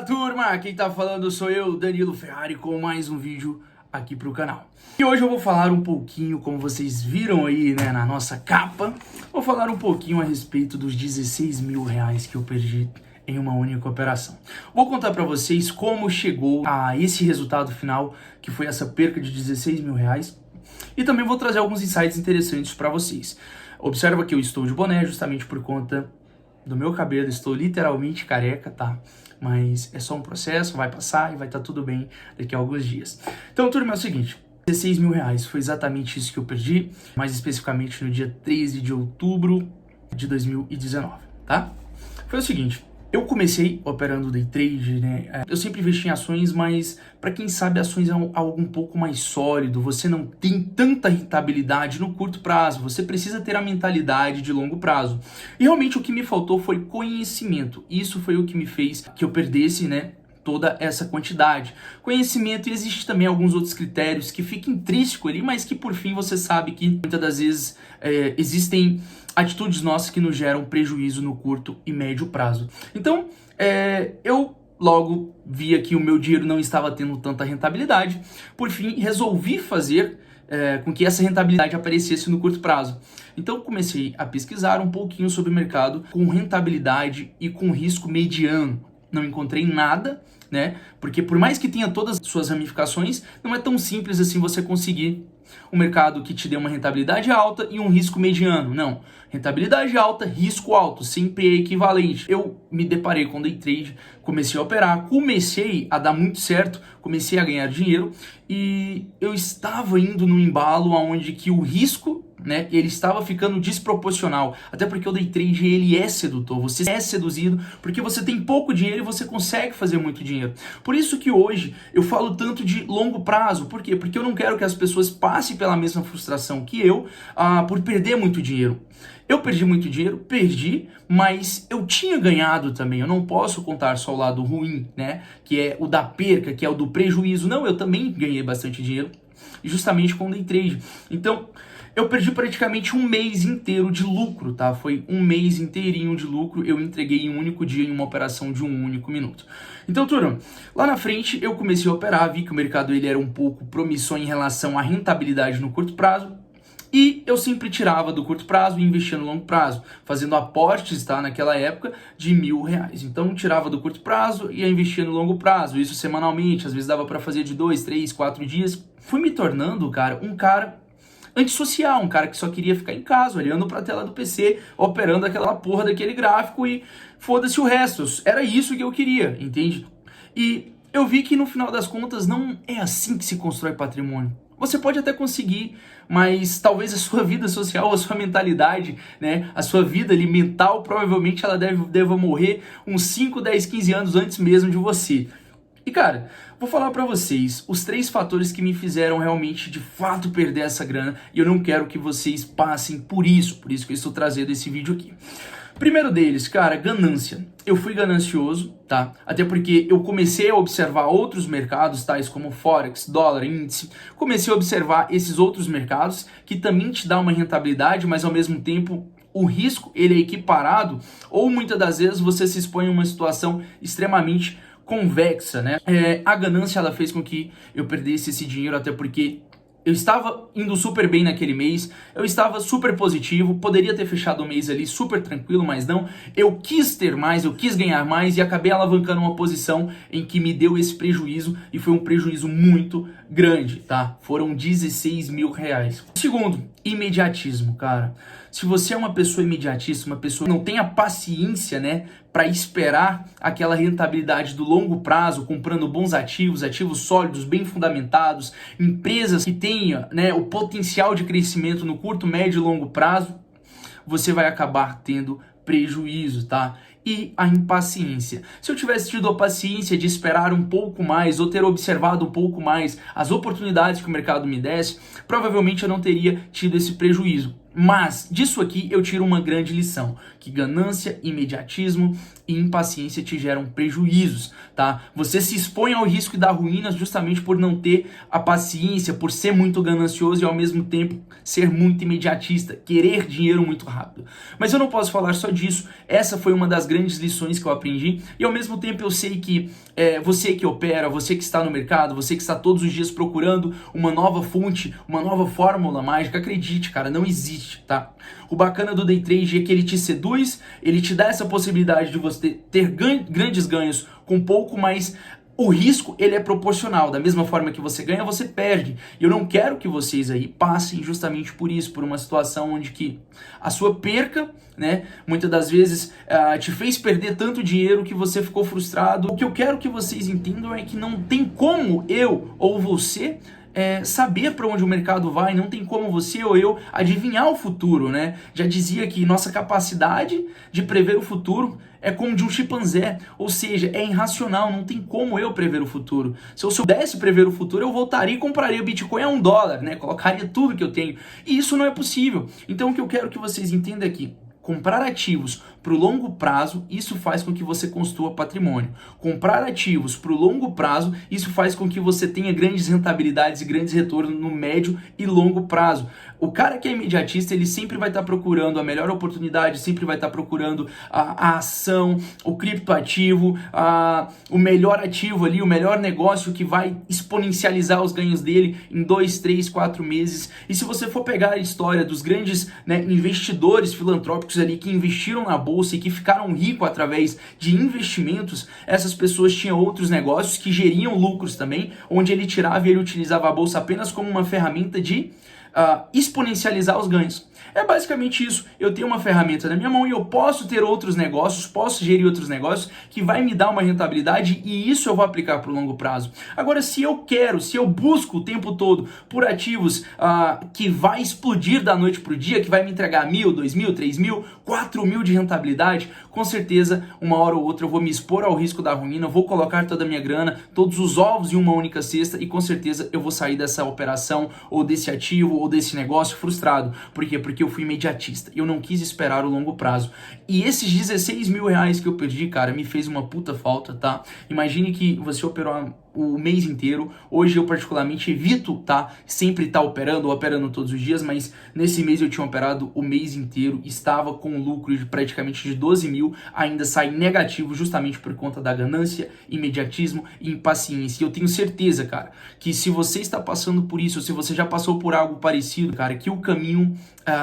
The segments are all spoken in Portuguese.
turma, quem tá falando sou eu, Danilo Ferrari, com mais um vídeo aqui pro canal. E hoje eu vou falar um pouquinho, como vocês viram aí, né, na nossa capa, vou falar um pouquinho a respeito dos 16 mil reais que eu perdi em uma única operação. Vou contar pra vocês como chegou a esse resultado final, que foi essa perca de 16 mil reais, e também vou trazer alguns insights interessantes pra vocês. Observa que eu estou de boné justamente por conta do meu cabelo, estou literalmente careca, tá? Mas é só um processo, vai passar e vai estar tudo bem daqui a alguns dias. Então, turma, é o seguinte, 16 mil reais foi exatamente isso que eu perdi, mais especificamente no dia 13 de outubro de 2019, tá? Foi o seguinte, eu comecei operando day trade, né? Eu sempre investi em ações, mas para quem sabe ações é algo um pouco mais sólido, você não tem tanta rentabilidade no curto prazo, você precisa ter a mentalidade de longo prazo. E realmente o que me faltou foi conhecimento, isso foi o que me fez que eu perdesse, né, toda essa quantidade. Conhecimento, e existe também alguns outros critérios que fiquem intrínsecos ali, mas que por fim você sabe que muitas das vezes existem atitudes nossas que nos geram prejuízo no curto e médio prazo. Então, eu logo via que o meu dinheiro não estava tendo tanta rentabilidade, por fim resolvi fazer com que essa rentabilidade aparecesse no curto prazo. Então comecei a pesquisar um pouquinho sobre o mercado com rentabilidade e com risco mediano. Não encontrei nada, né? Porque por mais que tenha todas as suas ramificações, não é tão simples assim você conseguir um mercado que te dê uma rentabilidade alta e um risco mediano. Não. Rentabilidade alta, risco alto, sempre é equivalente. Eu me deparei com day trade, comecei a operar, comecei a dar muito certo, comecei a ganhar dinheiro e eu estava indo num embalo onde que o risco, né, ele estava ficando desproporcional, até porque o day trade ele é sedutor, você é seduzido porque você tem pouco dinheiro e você consegue fazer muito dinheiro. Por isso que hoje eu falo tanto de longo prazo, por quê? Porque eu não quero que as pessoas passem pela mesma frustração que eu, por perder muito dinheiro. Eu perdi muito dinheiro, perdi, mas eu tinha ganhado também. Eu não posso contar só o lado ruim, né, que é o da perca, que é o do prejuízo. Não, eu também ganhei bastante dinheiro, justamente com o day trade. Então, eu perdi praticamente um mês inteiro de lucro, tá? Foi um mês inteirinho de lucro, eu entreguei em um único dia em uma operação de um único minuto. Então, turma, lá na frente eu comecei a operar, vi que o mercado ele era um pouco promissor em relação à rentabilidade no curto prazo, e eu sempre tirava do curto prazo e investia no longo prazo, fazendo aportes, tá, naquela época, de R$1.000. Então, tirava do curto prazo e investia no longo prazo, isso semanalmente, às vezes dava para fazer de 2, 3, 4 dias. Fui me tornando, cara, um cara antissocial, um cara que só queria ficar em casa, olhando para a tela do PC, operando aquela porra daquele gráfico e foda-se o resto. Era isso que eu queria, entende? E eu vi que no final das contas não é assim que se constrói patrimônio. Você pode até conseguir, mas talvez a sua vida social, a sua mentalidade, né, a sua vida ali mental, provavelmente ela deva morrer uns 5, 10, 15 anos antes mesmo de você. E cara, vou falar pra vocês os 3 fatores que me fizeram realmente de fato perder essa grana, e eu não quero que vocês passem por isso que eu estou trazendo esse vídeo aqui. Primeiro deles, cara, ganância. Eu fui ganancioso, tá? Até porque eu comecei a observar outros mercados, tais como Forex, dólar, índice. Comecei a observar esses outros mercados que também te dá uma rentabilidade, mas ao mesmo tempo o risco ele é equiparado, ou muitas das vezes você se expõe a uma situação extremamente convexa, né? A ganância ela fez com que eu perdesse esse dinheiro, até porque eu estava indo super bem naquele mês, eu estava super positivo, poderia ter fechado o mês ali super tranquilo, mas não. Eu quis ter mais, eu quis ganhar mais e acabei alavancando uma posição em que me deu esse prejuízo, e foi um prejuízo muito grande, tá? Foram 16 mil reais. Segundo, imediatismo, cara. Se você é uma pessoa imediatista, uma pessoa que não tem a paciência, né, para esperar aquela rentabilidade do longo prazo, comprando bons ativos, ativos sólidos, bem fundamentados, empresas que tenham, né, o potencial de crescimento no curto, médio e longo prazo, você vai acabar tendo prejuízo, tá? E a impaciência. Se eu tivesse tido a paciência de esperar um pouco mais ou ter observado um pouco mais as oportunidades que o mercado me desse, provavelmente eu não teria tido esse prejuízo. Mas disso aqui eu tiro uma grande lição, que ganância, imediatismo e impaciência te geram prejuízos, tá? Você se expõe ao risco da ruína justamente por não ter a paciência, por ser muito ganancioso e ao mesmo tempo ser muito imediatista, querer dinheiro muito rápido. Mas eu não posso falar só disso, essa foi uma das grandes lições que eu aprendi e ao mesmo tempo eu sei que você que opera, você que está no mercado, você que está todos os dias procurando uma nova fonte, uma nova fórmula mágica, acredite, cara, não existe, tá? O bacana do Day Trade é que ele te seduz, ele te dá essa possibilidade de você ter grandes ganhos com pouco, mas o risco, ele é proporcional. Da mesma forma que você ganha, você perde. E eu não quero que vocês aí passem justamente por isso, por uma situação onde que a sua perca, né, muitas das vezes te fez perder tanto dinheiro que você ficou frustrado. O que eu quero que vocês entendam é que não tem como eu ou você saber para onde o mercado vai, não tem como você ou eu adivinhar o futuro, né? Já dizia que nossa capacidade de prever o futuro é como de um chimpanzé, ou seja, é irracional, não tem como eu prever o futuro. Se eu soubesse prever o futuro, eu voltaria e compraria Bitcoin a $1, né? Colocaria tudo que eu tenho. E isso não é possível. Então o que eu quero que vocês entendam aqui, comprar ativos para o longo prazo, isso faz com que você construa patrimônio. Comprar ativos para o longo prazo, isso faz com que você tenha grandes rentabilidades e grandes retornos no médio e longo prazo. O cara que é imediatista, ele sempre vai estar procurando a melhor oportunidade, sempre vai estar procurando a ação, o criptoativo, o melhor ativo ali, o melhor negócio que vai exponencializar os ganhos dele em 2, 3, 4 meses. E se você for pegar a história dos grandes, né, investidores filantrópicos ali que investiram na bolsa e que ficaram ricos através de investimentos, essas pessoas tinham outros negócios que geriam lucros também, onde ele tirava e ele utilizava a bolsa apenas como uma ferramenta de exponencializar os ganhos. É basicamente isso. Eu tenho uma ferramenta na minha mão e eu posso ter outros negócios, posso gerir outros negócios que vai me dar uma rentabilidade e isso eu vou aplicar para o longo prazo. Agora, se eu busco o tempo todo por ativos que vai explodir da noite para o dia, que vai me entregar 1.000, 2.000, 3.000, 4.000 de rentabilidade, com certeza, uma hora ou outra eu vou me expor ao risco da ruína, vou colocar toda a minha grana, todos os ovos em uma única cesta e com certeza eu vou sair dessa operação ou desse ativo ou desse negócio frustrado. Por quê? Porque eu fui imediatista. Eu não quis esperar o longo prazo. E esses 16 mil reais que eu perdi, cara, me fez uma puta falta, tá? Imagine que você operou o mês inteiro. Hoje eu particularmente evito, tá? Sempre estar operando todos os dias, mas nesse mês eu tinha operado o mês inteiro, estava com um lucro de praticamente de 12 mil, ainda saí negativo justamente por conta da ganância, imediatismo e impaciência. E eu tenho certeza, cara, que se você está passando por isso, se você já passou por algo parecido, cara, que o caminho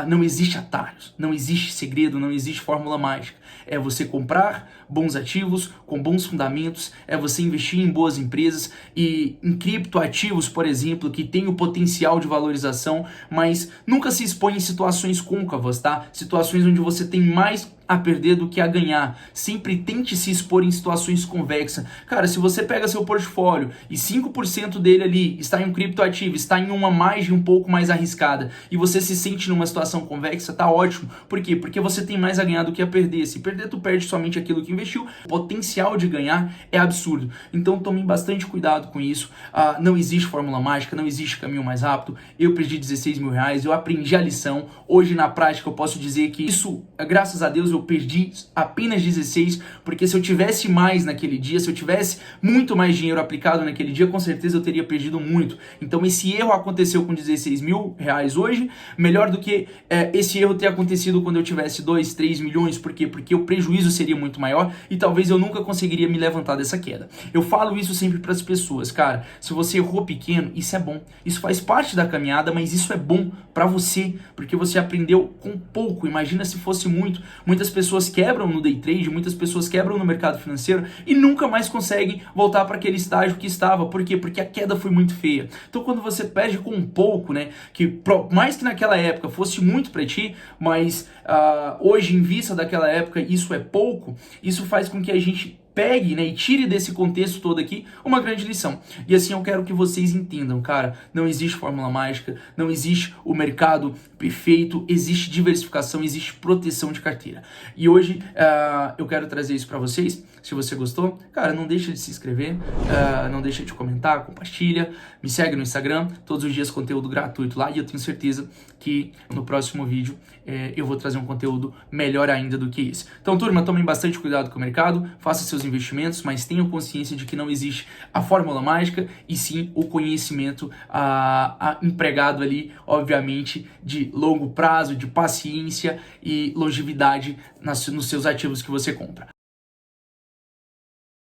não existe atalhos, não existe segredo, não existe fórmula mágica. É você comprar bons ativos com bons fundamentos, é você investir em boas empresas e em criptoativos, por exemplo, que tem o potencial de valorização, mas nunca se expõe em situações côncavas, tá? Situações onde você tem mais a perder do que a ganhar. Sempre tente se expor em situações convexas. Cara, se você pega seu portfólio e 5% dele ali está em um criptoativo, está em uma margem um pouco mais arriscada e você se sente numa situação convexa, tá ótimo. Por quê? Porque você tem mais a ganhar do que a perder. Se perder, tu perde somente aquilo que investiu. O potencial de ganhar é absurdo. Então tomem bastante cuidado com isso. Não existe fórmula mágica, não existe caminho mais rápido. Eu perdi 16 mil reais, eu aprendi a lição. Hoje na prática eu posso dizer que isso, graças a Deus, eu perdi apenas 16, porque se eu tivesse mais naquele dia, se eu tivesse muito mais dinheiro aplicado naquele dia, com certeza eu teria perdido muito. Então esse erro aconteceu com 16 mil reais hoje, melhor do que esse erro ter acontecido quando eu tivesse 2, 3 milhões, por quê? Porque o prejuízo seria muito maior e talvez eu nunca conseguiria me levantar dessa queda. Eu falo isso sempre para as pessoas, cara, se você errou pequeno, isso é bom, isso faz parte da caminhada, mas isso é bom para você, porque você aprendeu com pouco. Imagina se fosse muito. Muitas pessoas quebram no day trade, muitas pessoas quebram no mercado financeiro e nunca mais conseguem voltar para aquele estágio que estava. Por quê? Porque a queda foi muito feia. Então quando você perde com um pouco, né, que mais que naquela época fosse muito para ti, mas hoje em vista daquela época isso é pouco, isso faz com que a gente pegue, né, e tire desse contexto todo aqui uma grande lição. E assim eu quero que vocês entendam, cara, não existe fórmula mágica, não existe o mercado perfeito, existe diversificação, existe proteção de carteira. E hoje eu quero trazer isso para vocês. Se você gostou, cara, não deixa de se inscrever, não deixa de comentar, compartilha, me segue no Instagram, todos os dias conteúdo gratuito lá, e eu tenho certeza que no próximo vídeo eu vou trazer um conteúdo melhor ainda do que esse. Então, turma, tomem bastante cuidado com o mercado, façam seus investimentos, mas tenham consciência de que não existe a fórmula mágica, e sim o conhecimento empregado ali, obviamente, de longo prazo, de paciência e longevidade nos seus ativos que você compra.